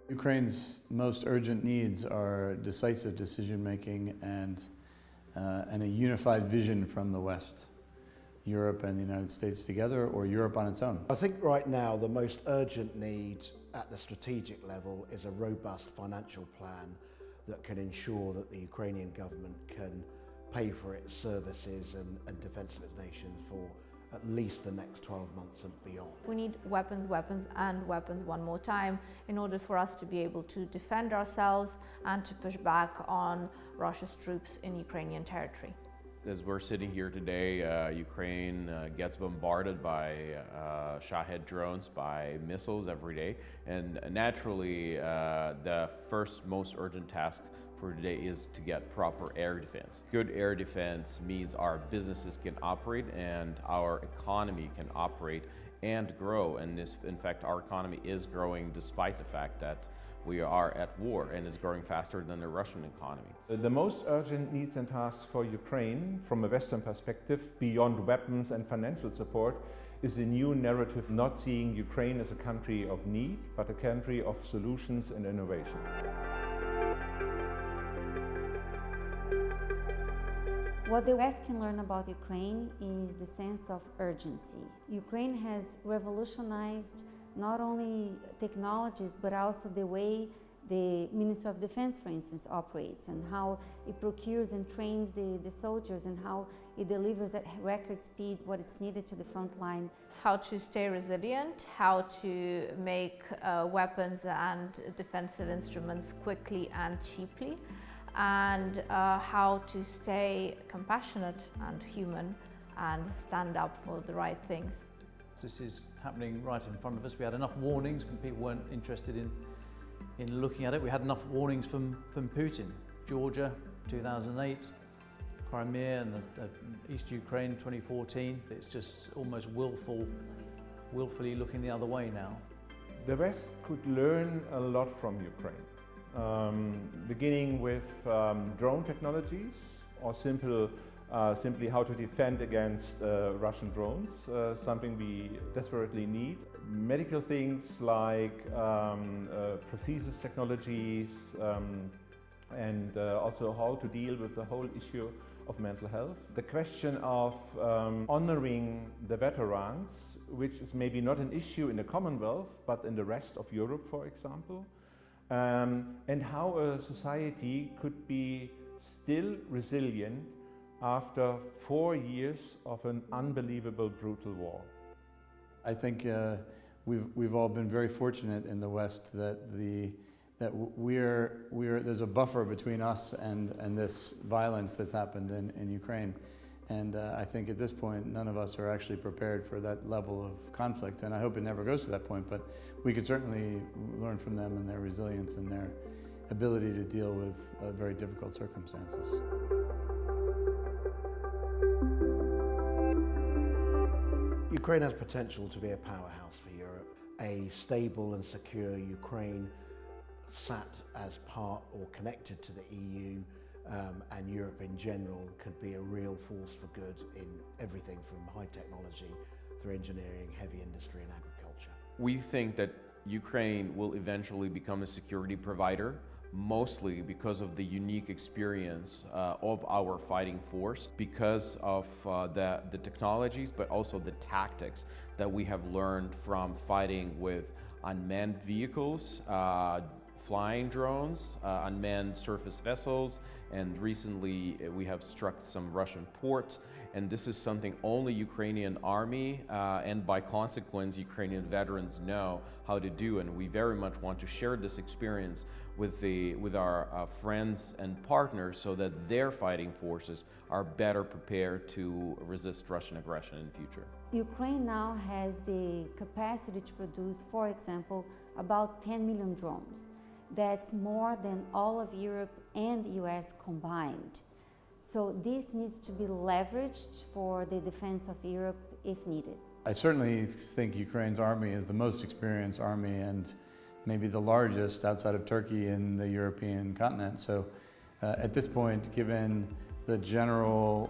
Ukraine's most urgent needs are decisive decision-making and a unified vision from the West. Europe and the United States together, or Europe on its own? I think right now the most urgent need at the strategic level is a robust financial plan that can ensure that the Ukrainian government can pay for its services and defence of its nation for at least the next 12 months and beyond. We need weapons, weapons and weapons one more time in order for us to be able to defend ourselves and to push back on Russia's troops in Ukrainian territory. As we're sitting here today, Ukraine gets bombarded by Shahed drones, by missiles every day, and naturally the first most urgent task for today is to get proper air defense. Good air defense means our businesses can operate and our economy can operate and grow, and in fact our economy is growing despite the fact that we are at war, and is growing faster than the Russian economy. The most urgent needs and tasks for Ukraine, from a Western perspective, beyond weapons and financial support, is a new narrative not seeing Ukraine as a country of need, but a country of solutions and innovation. What the West can learn about Ukraine is the sense of urgency. Ukraine has revolutionized not only technologies, but also the way the Ministry of Defense, for instance, operates, and how it procures and trains the soldiers, and how it delivers at record speed what it's needed to the front line. How to stay resilient, how to make weapons and defensive instruments quickly and cheaply, and how to stay compassionate and human and stand up for the right things. This is happening right in front of us. We had enough warnings when people weren't interested in looking at it. We had enough warnings from Putin. Georgia, 2008, Crimea and East Ukraine, 2014. It's just almost willfully looking the other way now. The West could learn a lot from Ukraine, beginning with drone technologies, or simply how to defend against Russian drones, something we desperately need. Medical things like prosthesis technologies, and also how to deal with the whole issue of mental health. The question of honoring the veterans, which is maybe not an issue in the Commonwealth, but in the rest of Europe, for example, and how a society could be still resilient after 4 years of an unbelievable, brutal war. I think we've all been very fortunate in the West that there's a buffer between us and this violence that's happened in Ukraine. And I think at this point, none of us are actually prepared for that level of conflict. And I hope it never goes to that point, but we could certainly learn from them and their resilience and their ability to deal with very difficult circumstances. Ukraine has potential to be a powerhouse for Europe. A stable and secure Ukraine sat as part or connected to the EU and Europe in general could be a real force for good in everything from high technology through engineering, heavy industry and agriculture. We think that Ukraine will eventually become a security provider, mostly because of the unique experience of our fighting force, because of the technologies, but also the tactics that we have learned from fighting with unmanned vehicles, flying drones, unmanned surface vessels, and recently we have struck some Russian ports. And this is something only Ukrainian army and by consequence Ukrainian veterans know how to do, and we very much want to share this experience with our friends and partners so that their fighting forces are better prepared to resist Russian aggression in the future. Ukraine now has the capacity to produce, for example, about 10 million drones. That's more than all of Europe and the US combined. So this needs to be leveraged for the defense of Europe if needed. I certainly think Ukraine's army is the most experienced army and maybe the largest outside of Turkey in the European continent. So at this point, given the general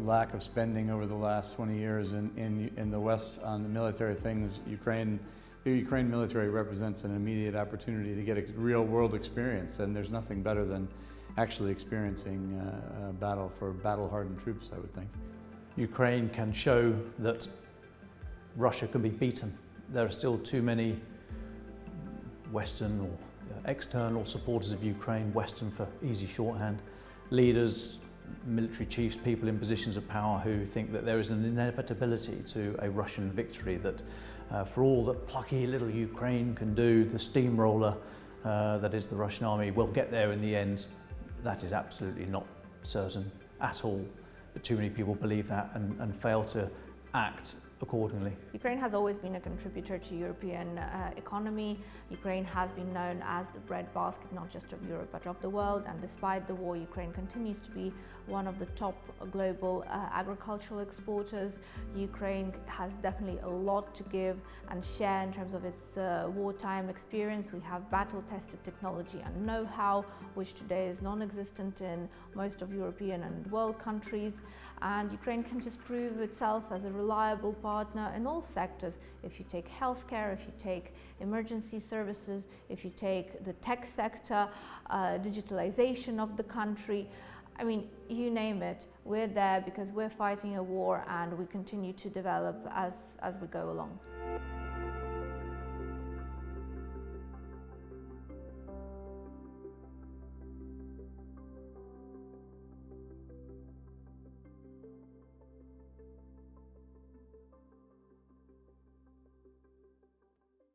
lack of spending over the last 20 years in the West on the military things, Ukraine the Ukraine military represents an immediate opportunity to get a real world experience, and there's nothing better than actually experiencing a battle for battle-hardened troops, I would think. Ukraine can show that Russia can be beaten. There are still too many Western or external supporters of Ukraine, Western for easy shorthand, leaders, military chiefs, people in positions of power who think that there is an inevitability to a Russian victory, that for all that plucky little Ukraine can do, the steamroller that is the Russian army will get there in the end. That is absolutely not certain at all. But too many people believe that and fail to act accordingly. Ukraine has always been a contributor to European economy. Ukraine has been known as the breadbasket not just of Europe but of the world, and despite the war, Ukraine continues to be one of the top global agricultural exporters. Ukraine has definitely a lot to give and share in terms of its wartime experience. We have battle-tested technology and know-how, which today is non-existent in most of European and world countries, and Ukraine can just prove itself as a reliable partner in all sectors. If you take healthcare, if you take emergency services, if you take the tech sector, digitalization of the country, I mean, you name it, we're there because we're fighting a war and we continue to develop as we go along.